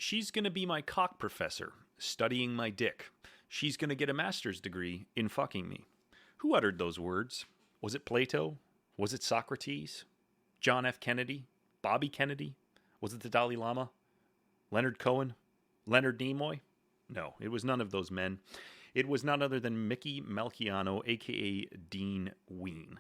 She's going to be my cock professor, studying my dick. She's going to get a master's degree in fucking me. Who uttered those words? Was it Plato? Was it Socrates? John F. Kennedy? Bobby Kennedy? Was it the Dalai Lama? Leonard Cohen? Leonard Nimoy? No, it was none of those men. It was none other than Mickey Malchiano, a.k.a. Dean Ween.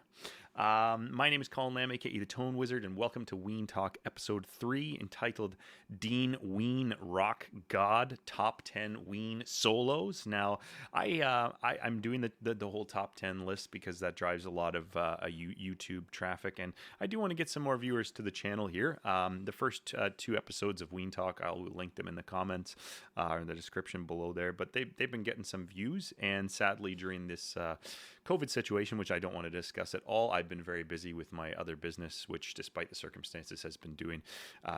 My name is Colin Lamb, a.k.a. The Tone Wizard, and welcome to Ween Talk, Episode 3, entitled Dean Ween Rock God, Top 10 Ween Solos. Now, I'm doing the whole top 10 list because that drives a lot of YouTube traffic, and I do want to get some more viewers to the channel here. The first two episodes of Ween Talk, I'll link them in the comments or in the description below there, but they've been getting some views, and sadly, during this COVID situation, which I don't want to discuss at all, I've been very busy with my other business, which despite the circumstances has been doing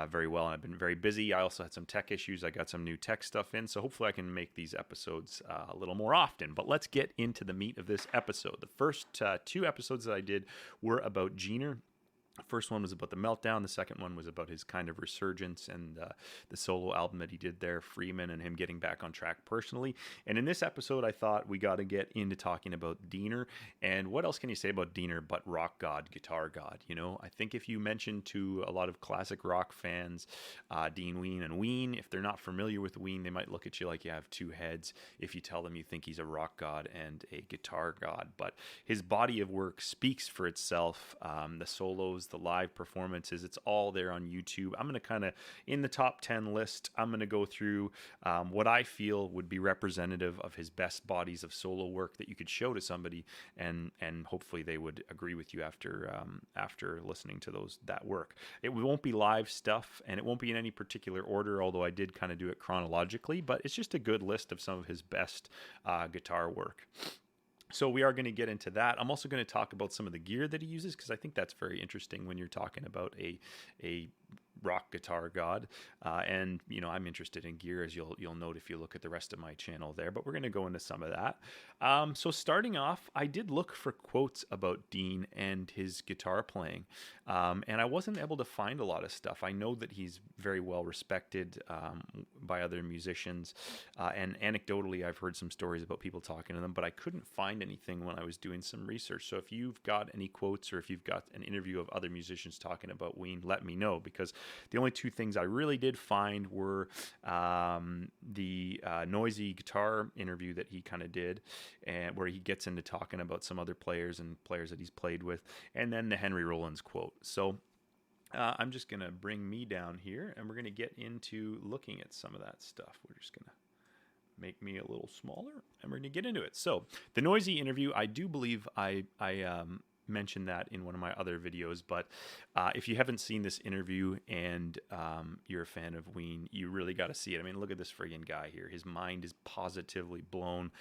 very well, and I've been very busy. I also had some tech issues. I got some new tech stuff in, so hopefully I can make these episodes a little more often. But let's get into the meat of this episode. The first two episodes that I did were about Jeaner. The first one was about the meltdown. The second one was about his kind of resurgence and the solo album that he did there, Freeman, and him getting back on track personally. And in this episode, I thought we got to get into talking about Diener. And what else can you say about Diener but rock god, guitar god? You know, I think if you mention to a lot of classic rock fans, Dean Ween and Ween, if they're not familiar with Ween, they might look at you like you have two heads if you tell them you think he's a rock god and a guitar god. But his body of work speaks for itself. The solos, the live performances, it's all there on YouTube. I'm going to kind of, in the top 10 list, I'm going to go through what I feel would be representative of his best bodies of solo work that you could show to somebody, and hopefully they would agree with you after listening to that work. It won't be live stuff, and it won't be in any particular order, although I did kind of do it chronologically, but it's just a good list of some of his best guitar work. So we are going to get into that. I'm also going to talk about some of the gear that he uses, because I think that's very interesting when you're talking about a rock guitar god, and you know, I'm interested in gear, as you'll note if you look at the rest of my channel there, but we're going to go into some of that. So starting off, I did look for quotes about Dean and his guitar playing, and I wasn't able to find a lot of stuff. I know that he's very well respected by other musicians, and anecdotally I've heard some stories about people talking to them, but I couldn't find anything when I was doing some research. So if you've got any quotes, or if you've got an interview of other musicians talking about Ween, let me know, because the only two things I really did find were the noisy guitar interview that he kind of did, and where he gets into talking about some other players and players that he's played with, and then the Henry Rollins quote. So I'm just going to bring me down here, and we're going to get into looking at some of that stuff. We're just going to make me a little smaller, and we're going to get into it. So the noisy interview, I do believe I mentioned that in one of my other videos, but if you haven't seen this interview and you're a fan of Ween, you really got to see it. I mean, look at this friggin' guy here. His mind is positively blown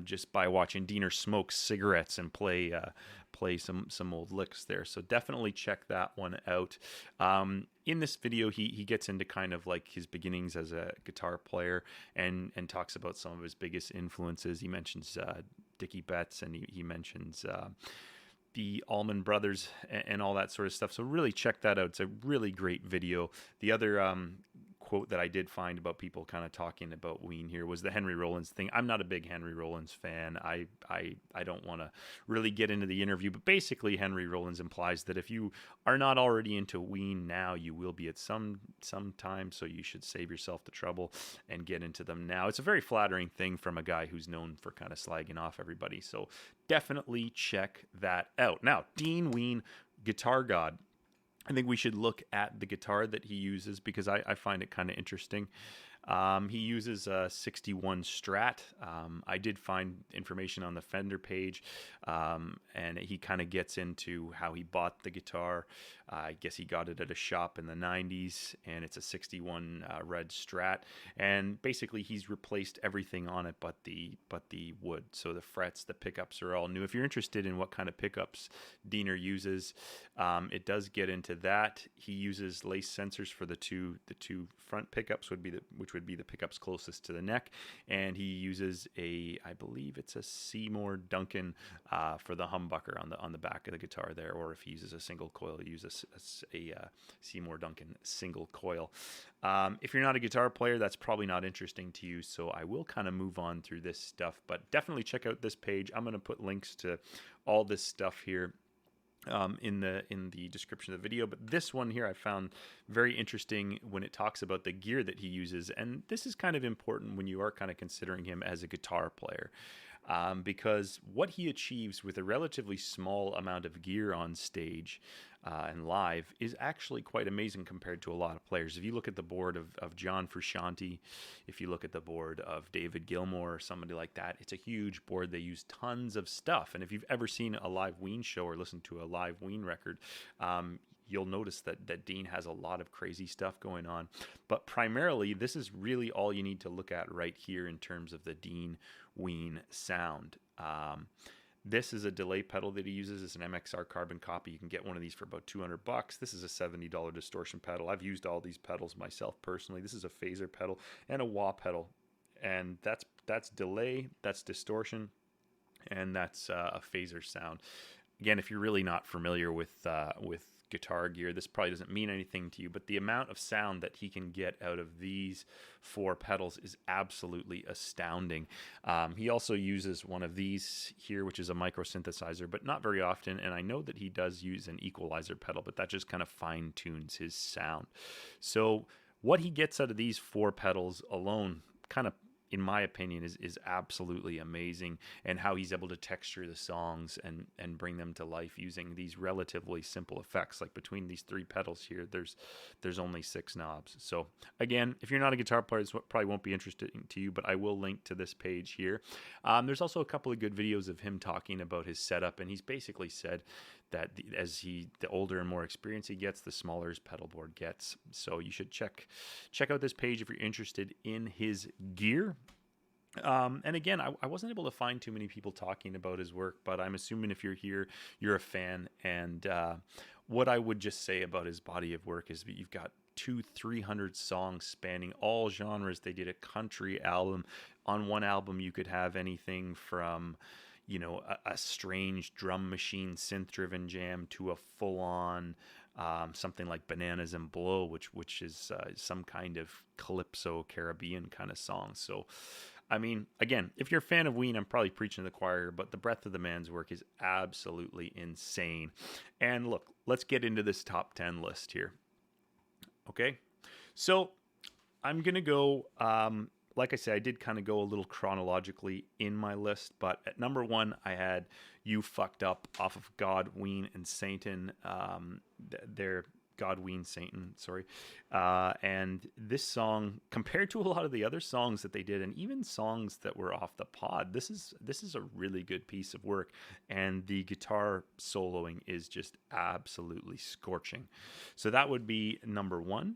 just by watching Diener smoke cigarettes and play some old licks there. So definitely check that one out. In this video, he gets into kind of like his beginnings as a guitar player, and talks about some of his biggest influences. He mentions Dickie Betts, and he mentions the Allman Brothers and all that sort of stuff. So really check that out. It's a really great video. The other quote that I did find about people kind of talking about Ween here was the Henry Rollins thing. I'm not a big Henry Rollins fan. I don't want to really get into the interview, but basically Henry Rollins implies that if you are not already into Ween now, you will be at some time, so you should save yourself the trouble and get into them now. It's a very flattering thing from a guy who's known for kind of slagging off everybody, so definitely check that out. Now, Dean Ween, guitar god. I think we should look at the guitar that he uses, because I find it kind of interesting. He uses a 61 Strat. I did find information on the Fender page, and he kind of gets into how he bought the guitar. I guess he got it at a shop in the 90s, and it's a 61 red Strat. And basically, he's replaced everything on it but the wood. So the frets, the pickups are all new. If you're interested in what kind of pickups Diener uses, it does get into that. He uses lace sensors for the two front pickups, would which would be the pickups closest to the neck. And he uses I believe it's a Seymour Duncan for the humbucker on the back of the guitar there. Or if he uses a single coil, he uses a Seymour Duncan single coil. If you're not a guitar player, that's probably not interesting to you, so I will kind of move on through this stuff, but definitely check out this page. I'm going to put links to all this stuff here in the description of the video, but this one here I found very interesting when it talks about the gear that he uses, and this is kind of important when you are kind of considering him as a guitar player. Because what he achieves with a relatively small amount of gear on stage and live is actually quite amazing compared to a lot of players. If you look at the board of John Frusciante, if you look at the board of David Gilmour or somebody like that, it's a huge board. They use tons of stuff. And if you've ever seen a live Ween show or listened to a live Ween record, you'll notice that Dean has a lot of crazy stuff going on. But primarily, this is really all you need to look at right here in terms of the Dean Ween sound. This is a delay pedal that he uses. It's an MXR carbon copy. You can get one of these for about $200. This is a $70 distortion pedal. I've used all these pedals myself personally. This is a phaser pedal and a wah pedal. And that's delay, that's distortion, and that's a phaser sound. Again, if you're really not familiar with guitar gear, this probably doesn't mean anything to you, but the amount of sound that he can get out of these 4 pedals is absolutely astounding. He also uses one of these here, which is a micro synthesizer, but not very often, and I know that he does use an equalizer pedal, but that just kind of fine tunes his sound. So what he gets out of these 4 pedals alone kind of, in my opinion, is absolutely amazing, and how he's able to texture the songs and bring them to life using these relatively simple effects. Like between these 3 pedals here, there's only 6 knobs. So again, if you're not a guitar player, this probably won't be interesting to you, but I will link to this page here. There's also a couple of good videos of him talking about his setup, and he's basically said that the older and more experience he gets, the smaller his pedal board gets. So you should check out this page if you're interested in his gear. And again, I wasn't able to find too many people talking about his work, but I'm assuming if you're here, you're a fan. And what I would just say about his body of work is that you've got 200-300 songs spanning all genres. They did a country album. On one album, you could have anything from a strange drum machine synth-driven jam to a full-on something like Bananas and Blow, which is some kind of calypso Caribbean kind of song. So, I mean, again, if you're a fan of Ween, I'm probably preaching to the choir, but the breadth of the man's work is absolutely insane. And look, let's get into this top 10 list here. Okay, so I'm going to go... like I said, I did kind of go a little chronologically in my list, but at number 1, I had You Fucked Up off of God, Ween, and Satan. They're God, Ween, Satan, sorry. And this song, compared to a lot of the other songs that they did, and even songs that were off the pod, this is a really good piece of work. And the guitar soloing is just absolutely scorching. So that would be number 1.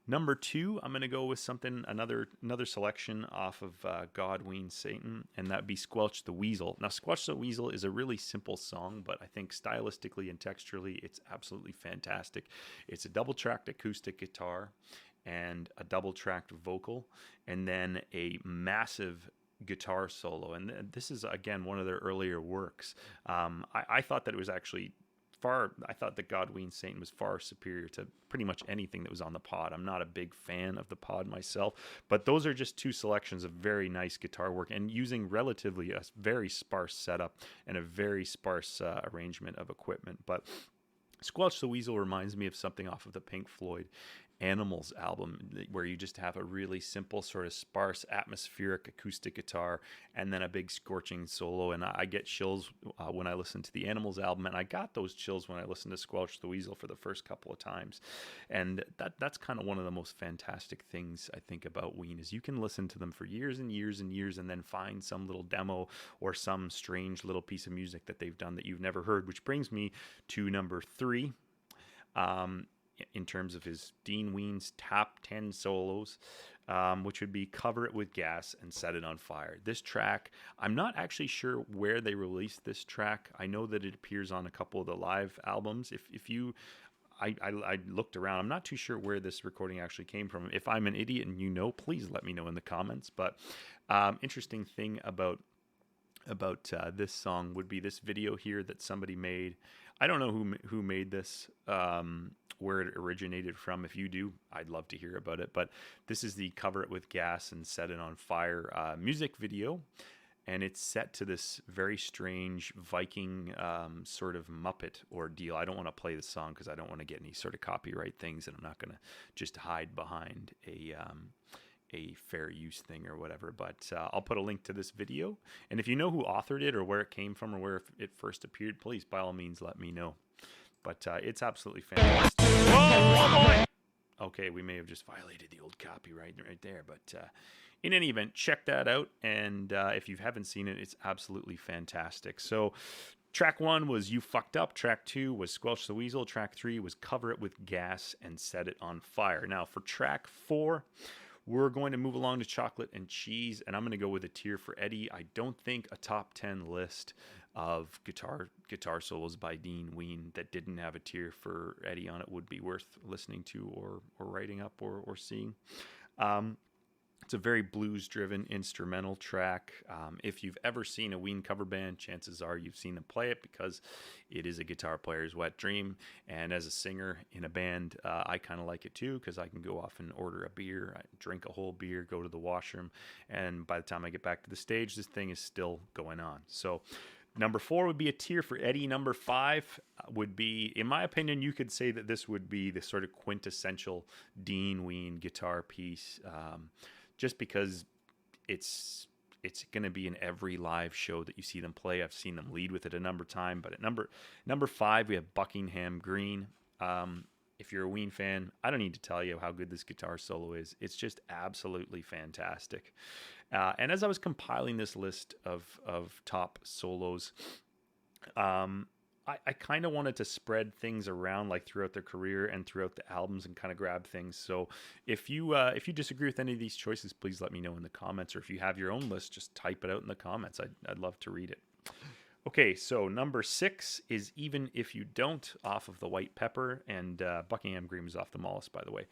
Number 2, I'm going to go with another selection off of God, Ween, Satan, and that would be Squelch the Weasel. Now, Squelch the Weasel is a really simple song, but I think stylistically and texturally, it's absolutely fantastic. It's a double-tracked acoustic guitar and a double-tracked vocal, and then a massive guitar solo. And this is, again, one of their earlier works. I thought that it was actually... I thought that God, Ween, Satan was far superior to pretty much anything that was on the pod. I'm not a big fan of the pod myself, but those are just 2 selections of very nice guitar work and using relatively a very sparse setup and a very sparse arrangement of equipment. But Squelch the Weasel reminds me of something off of the Pink Floyd Animals album, where you just have a really simple sort of sparse atmospheric acoustic guitar and then a big scorching solo. And I get chills when I listen to the Animals album, and I got those chills when I listened to Squelch the Weasel for the first couple of times. And that's kind of one of the most fantastic things I think about Ween, is you can listen to them for years and years and years and then find some little demo or some strange little piece of music that they've done that you've never heard, which brings me to number 3. In terms of his Dean Ween's top 10 solos, which would be Cover It With Gas and Set It On Fire. This track, I'm not actually sure where they released this track. I know that it appears on a couple of the live albums. If you I looked around. I'm not too sure where this recording actually came from. If I'm an idiot and you know, please let me know in the comments. But interesting thing about this song would be this video here that somebody made. I don't know who made this, where it originated from. If you do, I'd love to hear about it. But this is the Cover It With Gas and Set It On Fire music video. And it's set to this very strange Viking sort of Muppet ordeal. I don't want to play the song because I don't want to get any sort of copyright things, and I'm not going to just hide behind a fair use thing or whatever. But I'll put a link to this video. And if you know who authored it or where it came from or where it first appeared, please, by all means, let me know. But it's absolutely fantastic. Oh boy! Okay, we may have just violated the old copyright right there, but in any event, check that out, and if you haven't seen it, it's absolutely fantastic. So track 1 was You Fucked Up, track 2 was Squelch the Weasel, track 3 was Cover It With Gas and Set It On Fire. Now for track 4, we're going to move along to Chocolate and Cheese, and I'm going to go with a tier for Eddie. I don't think a top 10 list of guitar solos by Dean Ween that didn't have a tier for Eddie on it would be worth listening to or writing up or seeing. It's a very blues-driven instrumental track. If you've ever seen a Ween cover band, chances are you've seen them play it because it is a guitar player's wet dream. And as a singer in a band, I kind of like it too because I can go off and order a beer, I drink a whole beer, go to the washroom, and by the time I get back to the stage, this thing is still going on. So number 4 would be a tier for Eddie. Number 5 would be, in my opinion, you could say that this would be the sort of quintessential Dean Ween guitar piece. Just because it's going to be in every live show that you see them play. I've seen them lead with it a number of times. But at number 5, we have Buckingham Green. If you're a Ween fan, I don't need to tell you how good this guitar solo is. It's just absolutely fantastic. And as I was compiling this list of top solos, I kind of wanted to spread things around like throughout their career and throughout the albums and kind of grab things. So if you disagree with any of these choices, please let me know in the comments. Or if you have your own list, just type it out in the comments. I'd love to read it. Okay, so number 6 is Even If You Don't off of the White Pepper, and Buckingham Green was off the Mollusk, by the way.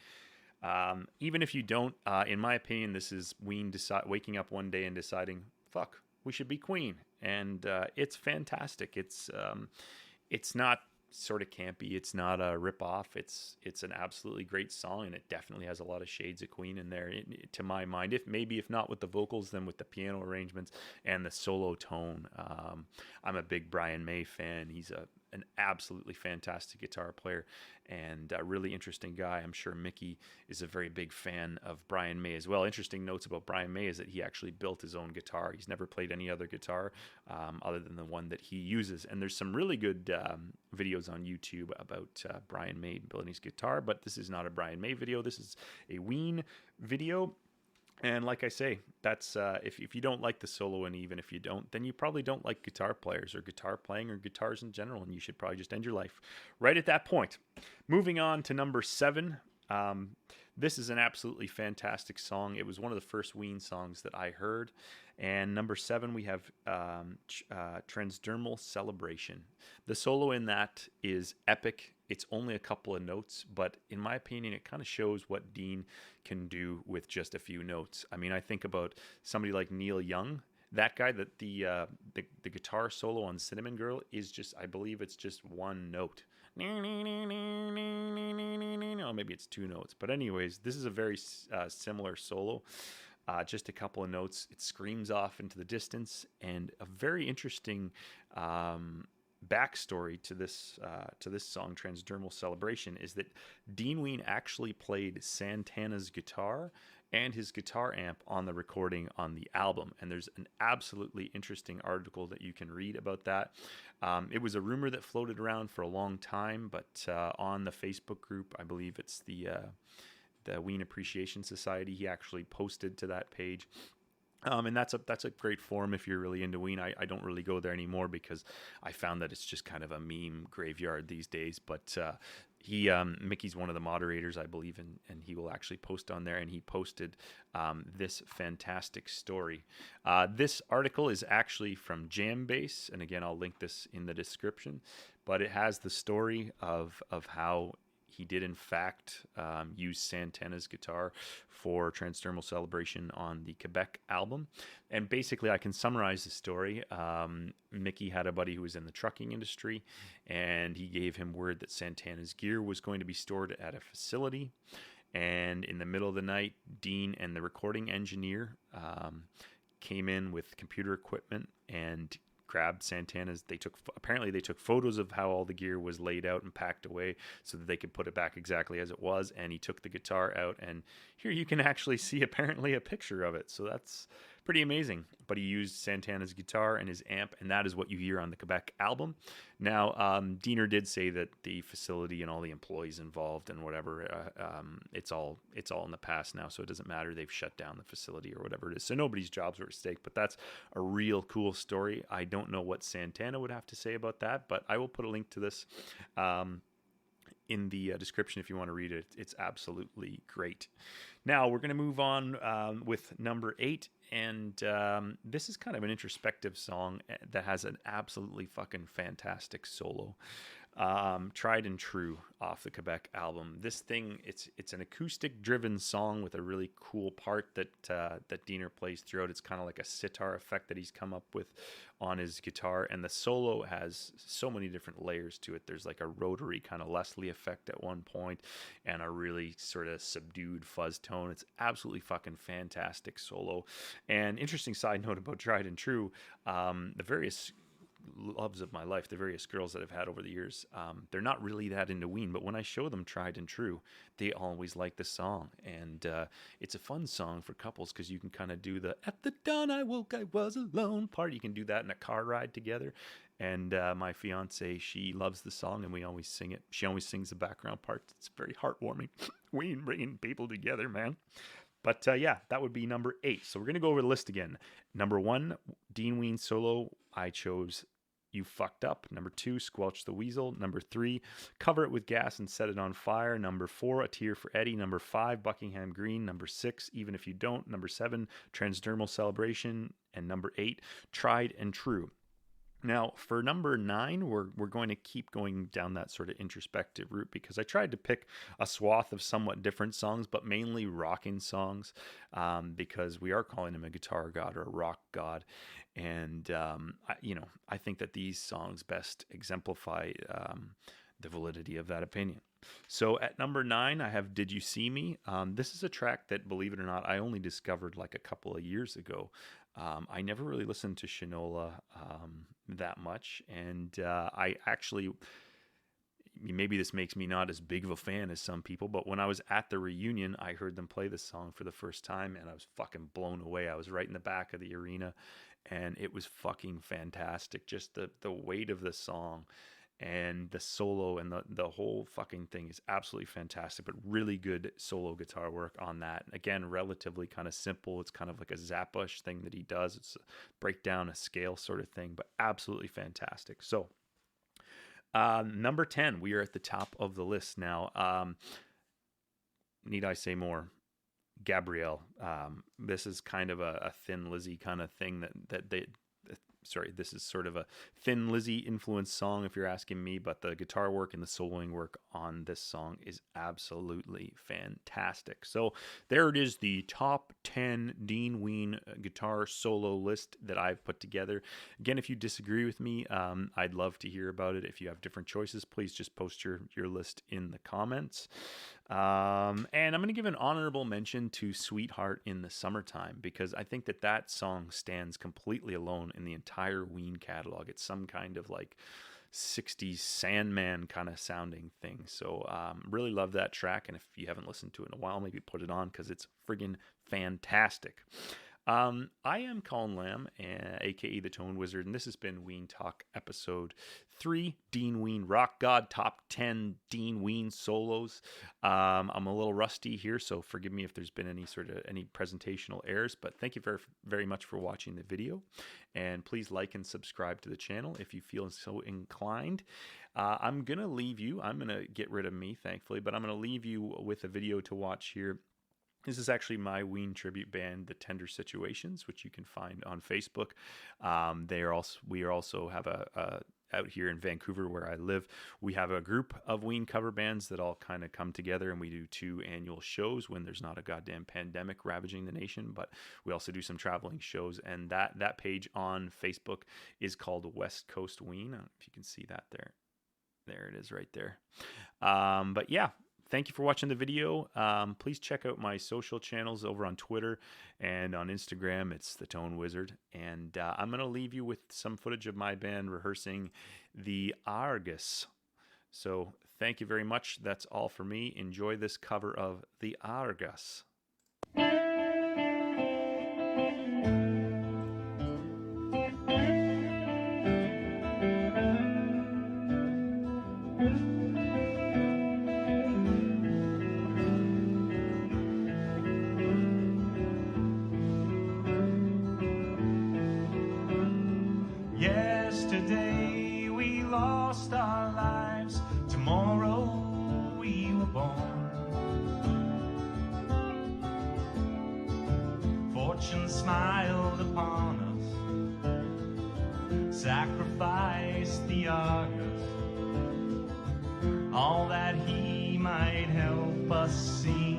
Even If You Don't, in my opinion, this is Ween waking up one day and deciding, fuck, we should be Queen. And it's fantastic. It's not sort of campy. It's not a rip-off. It's an absolutely great song, and it definitely has a lot of shades of Queen in there, to my mind. If not with the vocals, then with the piano arrangements and the solo tone. I'm a big Brian May fan. He's an absolutely fantastic guitar player and a really interesting guy. I'm sure Mickey is a very big fan of Brian May as well. Interesting notes about Brian May is that he actually built his own guitar. He's never played any other guitar other than the one that he uses. And there's some really good videos on YouTube about Brian May building his guitar, but this is not a Brian May video. This is a Ween video. And like I say, that's if you don't like the solo, and even if you don't, then you probably don't like guitar players or guitar playing or guitars in general, and you should probably just end your life right at that point. Moving on to number 7. This is an absolutely fantastic song. It was one of the first Ween songs that I heard. And number 7, we have Transdermal Celebration. The solo in that is epic. It's only a couple of notes, but in my opinion, it kind of shows what Dean can do with just a few notes. I mean, I think about somebody like Neil Young. That guy, that the guitar solo on Cinnamon Girl is just, I believe it's just one note. Oh, maybe it's 2 notes. But anyways, this is a very similar solo. Just a couple of notes. It screams off into the distance, and a very interesting backstory to this song, Transdermal Celebration, is that Dean Ween actually played Santana's guitar and his guitar amp on the recording on the album. And there's an absolutely interesting article that you can read about that. It was a rumor that floated around for a long time, but on the Facebook group, I believe it's the Ween Appreciation Society, he actually posted to that page. And that's a great forum if you're really into Ween. I don't really go there anymore because I found that it's just kind of a meme graveyard these days. But Mickey's one of the moderators, I believe, and he will actually post on there. And he posted this fantastic story. This article is actually from Jambase, and again, I'll link this in the description. But it has the story of how he did in fact use Santana's guitar for Transdermal Celebration on the Quebec album. And basically, I can summarize the story. Mickey had a buddy who was in the trucking industry, and he gave him word that Santana's gear was going to be stored at a facility. And in the middle of the night, Dean and the recording engineer came in with computer equipment and grabbed Santana's. Apparently they took photos of how all the gear was laid out and packed away so that they could put it back exactly as it was. And he took the guitar out, and here you can actually see apparently a picture of it. So that's pretty amazing. But he used Santana's guitar and his amp, and that is what you hear on the Quebec album. Now, Diener did say that the facility and all the employees involved and whatever, it's all in the past now, so it doesn't matter. They've shut down the facility or whatever it is. So nobody's jobs were at stake, but that's a real cool story. I don't know what Santana would have to say about that, but I will put a link to this in the description if you want to read it. It's absolutely great. Now we're going to move on with number 8, and this is kind of an introspective song that has an absolutely fucking fantastic solo. Tried and True off the Quebec album. This thing, it's an acoustic driven song with a really cool part that Diener plays throughout. It's kind of like a sitar effect that he's come up with on his guitar, and the solo has so many different layers to it. There's like a rotary kind of Leslie effect at one point and a really sort of subdued fuzz tone. It's absolutely fucking fantastic solo. And interesting side note about Tried and True, the various loves of my life, the various girls that I've had over the years, they're not really that into Ween, but when I show them Tried and True, they always like the song. And it's a fun song for couples because you can kind of do the "at the dawn I woke I was alone" part. You can do that in a car ride together. And my fiance, she loves the song, and we always sing it. She always sings the background part. It's very heartwarming. Ween bringing people together, man. But yeah, that would be number 8. So we're going to go over the list again. Number 1, Dean Ween solo. I chose You Fucked Up. Number 2, Squelch the Weasel. Number 3, Cover It With Gas and Set It on Fire. Number 4, A Tear for Eddie. Number 5, Buckingham Green. Number 6, Even If You Don't. Number 7, Transdermal Celebration. And number 8, Tried and True. Now, for number 9, we're going to keep going down that sort of introspective route because I tried to pick a swath of somewhat different songs, but mainly rocking songs, because we are calling him a guitar god or a rock god. And, I think that these songs best exemplify the validity of that opinion. So at number 9, I have Did You See Me? This is a track that, believe it or not, I only discovered like a couple of years ago. I never really listened to Shinola that much, and I actually, maybe this makes me not as big of a fan as some people, but when I was at the reunion, I heard them play this song for the first time, and I was fucking blown away. I was right in the back of the arena, and it was fucking fantastic. Just the weight of the song and the solo and the whole fucking thing is absolutely fantastic, but really good solo guitar work on that. Again, relatively kind of simple. It's kind of like a Zappa-ish thing that he does. It's a breakdown, a scale sort of thing, but absolutely fantastic. So number 10, we are at the top of the list now. Need I say more? Gabrielle. This is kind of a Thin Lizzy kind of thing this is sort of a Thin Lizzy influenced song if you're asking me, but the guitar work and the soloing work on this song is absolutely fantastic. So there it is, the top 10 Dean Ween guitar solo list that I've put together. Again, if you disagree with me, I'd love to hear about it. If you have different choices, please just post your list in the comments. And I'm going to give an honorable mention to Sweetheart in the Summertime, because I think that song stands completely alone in the entire Ween catalog. It's some kind of like 60s Sandman kind of sounding thing. So really love that track, and if you haven't listened to it in a while, maybe put it on because it's friggin' fantastic. I am Colin Lamb, aka the Tone Wizard, and this has been Ween Talk episode 3, Dean Ween Rock God, top 10 Dean Ween solos. I'm a little rusty here, so forgive me if there's been any presentational errors, but thank you very, very much for watching the video, and please like and subscribe to the channel if you feel so inclined. I'm going to get rid of me, thankfully, but I'm going to leave you with a video to watch here. This is actually my Ween tribute band, The Tender Situations, which you can find on Facebook. We also have a out here in Vancouver where I live. We have a group of Ween cover bands that all kind of come together, and we do 2 annual shows when there's not a goddamn pandemic ravaging the nation. But we also do some traveling shows, and that page on Facebook is called West Coast Ween. I don't know if you can see that there. There it is right there. But yeah, thank you for watching the video. Please check out my social channels over on Twitter and on Instagram. It's The Tone Wizard. And I'm going to leave you with some footage of my band rehearsing the Argus. So thank you very much. That's all for me. Enjoy this cover of the Argus. Yesterday we lost our lives, tomorrow we were born. Fortune smiled upon us, sacrificed the Argus, all that he might help us see.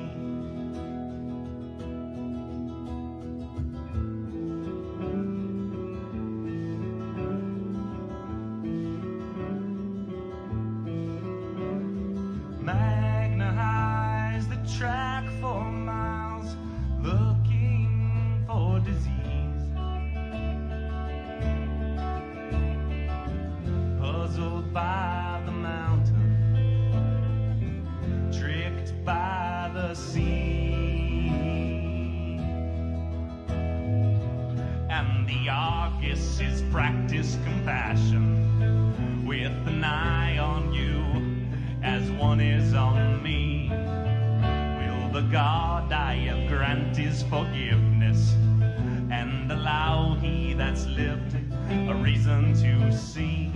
Magnetize the track for miles, looking for disease. Puzzled by the mountain, tricked by the sea. And the Argus is practice compassion with an eye on you as one is on me. Will the God I have grant his forgiveness and allow he that's lived a reason to see?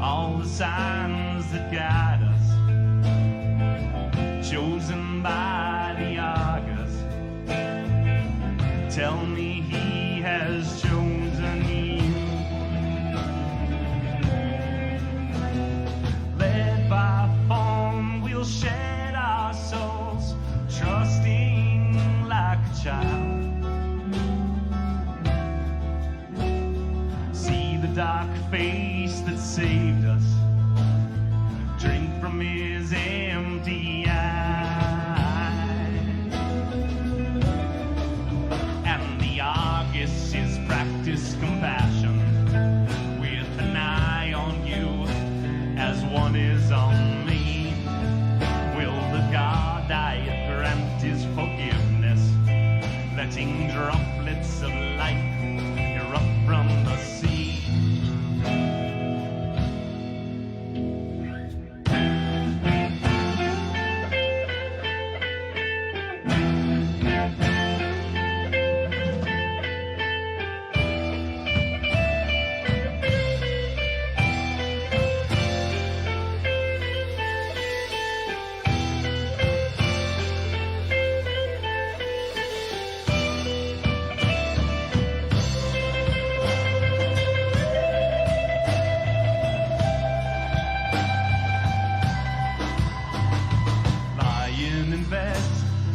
All the signs that guide us, chosen by the Argus, tell me he has chosen you. Led by form, we'll shed our souls, trusting like a child. See the dark face that saved us, drink from his empty eyes. And the Argus is practice compassion with an eye on you as one is on me. Will the God I grant his forgiveness, letting droplets of light erupt from the sea?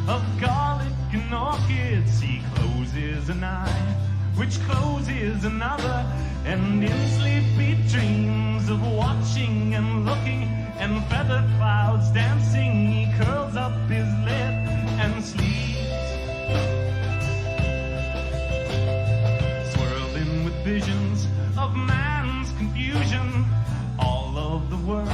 Of garlic and orchids, he closes an eye, which closes another, and in sleepy dreams of watching and looking and feather clouds dancing, he curls up his lip and sleeps, swirling with visions of man's confusion, all of the work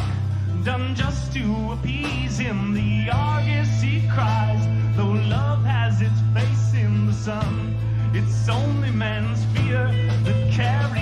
done just to appease him. The Argus he cries, though love has its face in the sun, It's only man's fear that carries